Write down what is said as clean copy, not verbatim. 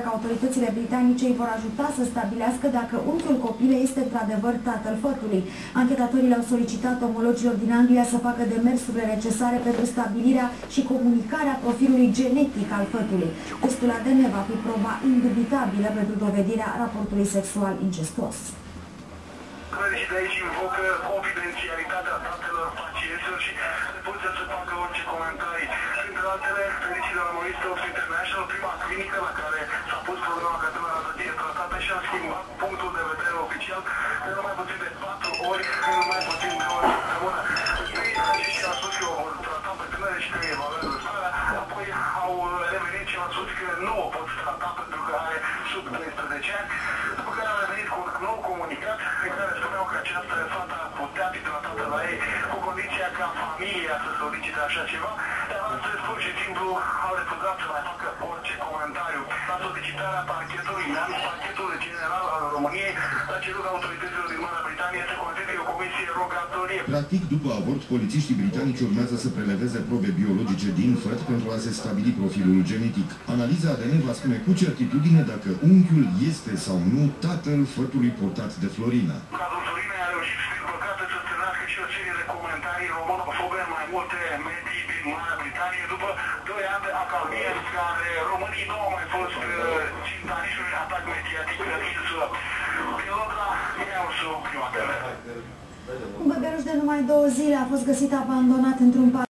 că autoritățile britanice îi vor ajuta să stabilească dacă unchiul copilei este într-adevăr tatăl fătului. Anchetatorii le-au solicitat omologilor din Anglia să facă demersurile necesare pentru stabilirea și comunicarea profilului genetic al fătului. Testul ADN va fi proba indubitabilă pentru dovedirea raportului sexual incestuos. Și de aici invocă confidențialitatea datelor pacienților și refuză să facă orice comentarii. Printre altele, fericire la Morris Stokes International, prima clinică la care s-a pus problema că tânăra să fie tratată și a schimbat punctul de vedere oficial de nu mai puțin de 4 ori, nu mai puțin de o săptămână. Întâi, aceștia au spus că o vor trata pe tânăre și că evaluează starea, apoi au revenit și au spus că nu o pot trata pentru că are sub 12 ani, după care au revenit cu un nou comunicat în care spuneau că această fată ar putea fi tratată la ei cu condiția ca familia să solicite așa ceva, dar astăzi pur și simplu au refuzat să mai facă orice comentariu. La solicitarea parchetului, parchetul general al României a cerut autorităților din Marea Britanie să constituie o comisie rogatorie. Practic, după avort, polițiștii britanici urmează să preleveze probe biologice din făt pentru a se stabili profilul genetic. Analiza ADN va spune cu certitudine dacă unchiul este sau nu tatăl fătului portat de Florina. Cazul Florinei a reușit, din păcate, să strânească și o serie de comentarii romonofobe în mai multe medii din Marea Britanie după 2 ani de acalmie în care românii nu au mai fost ținta niciunui atac mediatic în insulă. Din Londra, Ineausu, Prima TV. Un bebeluș de numai 2 zile a fost găsit abandonat într-un parc.